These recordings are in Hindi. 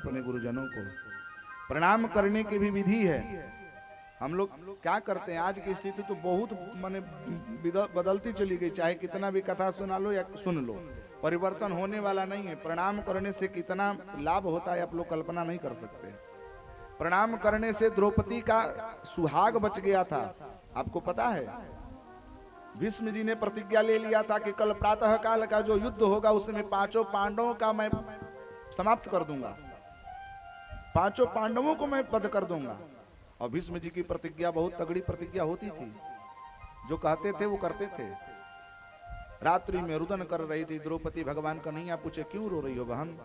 अपने गुरुजनों को। प्रणाम करने की भी विधि है। हम लोग क्या करते हैं, आज की स्थिति तो बहुत माने बदलती चली गई। चाहे कितना भी कथा सुना लो या सुन लो, परिवर्तन होने वाला नहीं है। प्रणाम करने से कितना लाभ होता है आप लोग कल्पना नहीं कर सकते। प्रणाम करने से द्रौपदी का सुहाग बच गया था, आपको पता है। भीष्म जी ने प्रतिज्ञा ले लिया था कि कल प्रातः काल का जो युद्ध होगा उसमें पांचों पांडवों का मैं समाप्त कर दूंगा, पांचों पांडवों को मैं वध कर दूंगा। और भीष्म जी की प्रतिज्ञा बहुत तगड़ी प्रतिज्ञा होती थी, जो कहते थे वो करते थे। रात्रि में रुदन कर रही थी द्रौपदी, भगवान कन्हैया पूछे क्यों रो रही हो बहन?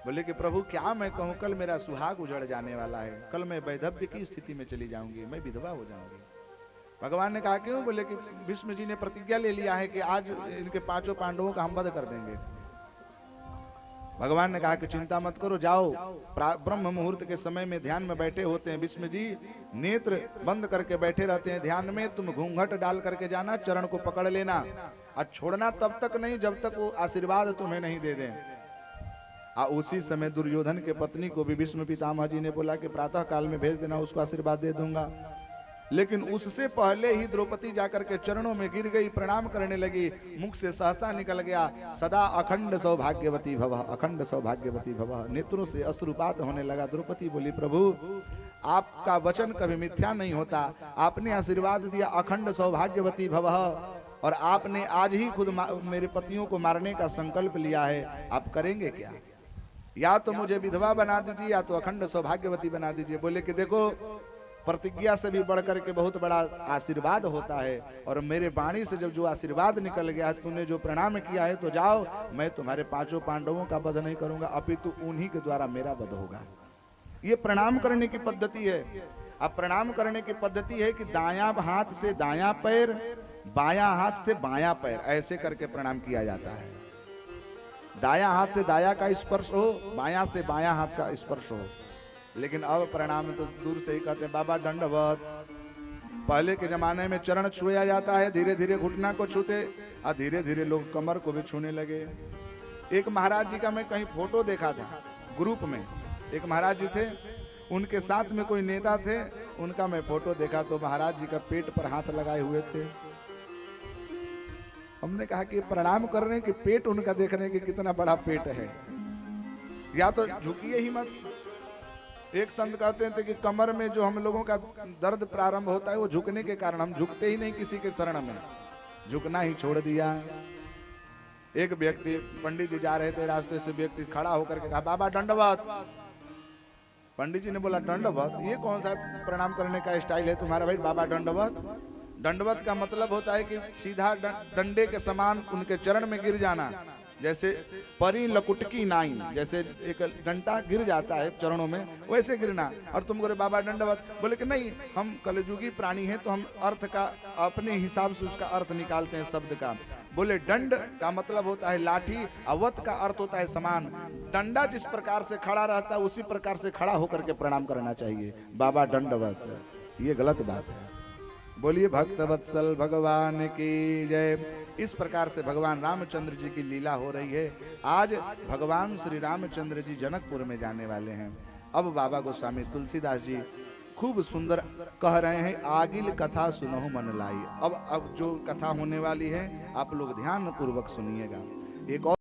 बोले कि प्रभु क्या मैं कहूं, कल मेरा सुहाग उजड़ जाने वाला है, कल मैं वैधव्य की स्थिति में चली जाऊंगी, मैं विधवा हो जाऊंगी। भगवान ने कहा क्यों? बोले कि भीष्म जी ने प्रतिज्ञा ले लिया है कि आज इनके पांचों पांडवों का हम वध कर देंगे। भगवान ने कहा कि चिंता मत करो, जाओ ब्रह्म मुहूर्त के समय में ध्यान में बैठे होते हैं भीष्म जी, नेत्र बंद करके बैठे रहते हैं ध्यान में, तुम घूंघट डाल करके जाना, चरण को पकड़ लेना और छोड़ना तब तक नहीं जब तक वो आशीर्वाद तुम्हें नहीं दे दें। उसी समय दुर्योधन के पत्नी को भी भीष्म पितामह जी ने बोला कि प्रातः काल में भेज देना, उसको आशीर्वाद दे दूंगा। लेकिन उससे पहले ही द्रौपदी जाकर के चरणों में गिर गई, प्रणाम करने लगी, मुख से सहसा निकल गया सदा अखंड सौभाग्यवती भव, अखंड सौभाग्यवती भव। नेत्रों से अश्रुपात होने लगा। द्रौपदी बोली प्रभु आपका वचन कभी मिथ्या नहीं होता, आपने आशीर्वाद दिया अखंड सौभाग्यवती भव, और आपने आज ही खुद मेरे पतियों को मारने का संकल्प लिया है, आप करेंगे क्या? या तो मुझे विधवा बना दीजिए या तो अखंड सौभाग्यवती बना दीजिए। बोले कि देखो प्रतिज्ञा से भी बढ़कर के बहुत बड़ा आशीर्वाद होता है, और मेरे वाणी से जब जो आशीर्वाद निकल गया है, तूने जो प्रणाम किया है, तो जाओ, मैं तुम्हारे पांचों पांडवों का वध नहीं करूंगा, अपितु उन्हीं के द्वारा मेरा वध होगा। ये प्रणाम करने की पद्धति है। अब प्रणाम करने की पद्धति है कि दायां हाथ से दायां पैर, बायां हाथ से बायां पैर, ऐसे करके प्रणाम किया जाता है। दायां हाथ से दायां का स्पर्श हो, बायां से बायां हाथ का स्पर्श हो। लेकिन अब प्रणाम तो दूर से ही कहते हैं बाबा दंडवत। पहले के जमाने में चरण छुआ जाता है, धीरे धीरे घुटना को छूते, और धीरे धीरे लोग कमर को भी छूने लगे। एक महाराज जी का मैं कहीं फोटो देखा था, ग्रुप में एक महाराज जी थे, उनके साथ में कोई नेता थे, उनका मैं फोटो देखा तो महाराज जी का पेट पर हाथ लगाए हुए थे। हमने कहा कि प्रणाम करने के पेट उनका देखने के कितना बड़ा पेट है, या तो झुकिए ही मत। एक संत कहते थे कि कमर में जो हम लोगों का दर्द प्रारंभ होता है वो झुकने के कारण, हम झुकते ही नहीं किसी के शरण में, झुकना ही छोड़ दिया। एक व्यक्ति, पंडित जी जा रहे थे, रास्ते से व्यक्ति खड़ा होकर के कहा बाबा दंडवत। पंडित जी ने बोला दंडवत, ये कौन सा प्रणाम करने का स्टाइल है तुम्हारा भाई? बाबा दंडवत, दंडवत का मतलब होता है कि सीधा डंडे के समान उनके चरण में गिर जाना, जैसे परी लकुटकी नाई, जैसे एक डंडा गिर जाता है चरणों में, वैसे गिरना। और तुम बोले बाबा दंडवत। बोले कि नहीं, हम कलयुगी प्राणी हैं तो हम अर्थ का अपने हिसाब से उसका अर्थ निकालते हैं शब्द का। बोले दंड का मतलब होता है लाठी, अवत का अर्थ होता है समान। डंडा जिस प्रकार से खड़ा रहता है उसी प्रकार से खड़ा होकर के प्रणाम करना चाहिए, बाबा दंडवत। ये गलत बात है। बोलिए भक्तवत्सल भगवान की जय। इस प्रकार से भगवान रामचंद्र जी की लीला हो रही है। आज भगवान श्री रामचंद्र जी जनकपुर में जाने वाले हैं। अब बाबा गोस्वामी तुलसीदास जी खूब सुंदर कह रहे हैं, आगिल कथा सुनहु मन लाई। अब जो कथा होने वाली है आप लोग ध्यान पूर्वक सुनिएगा। एक और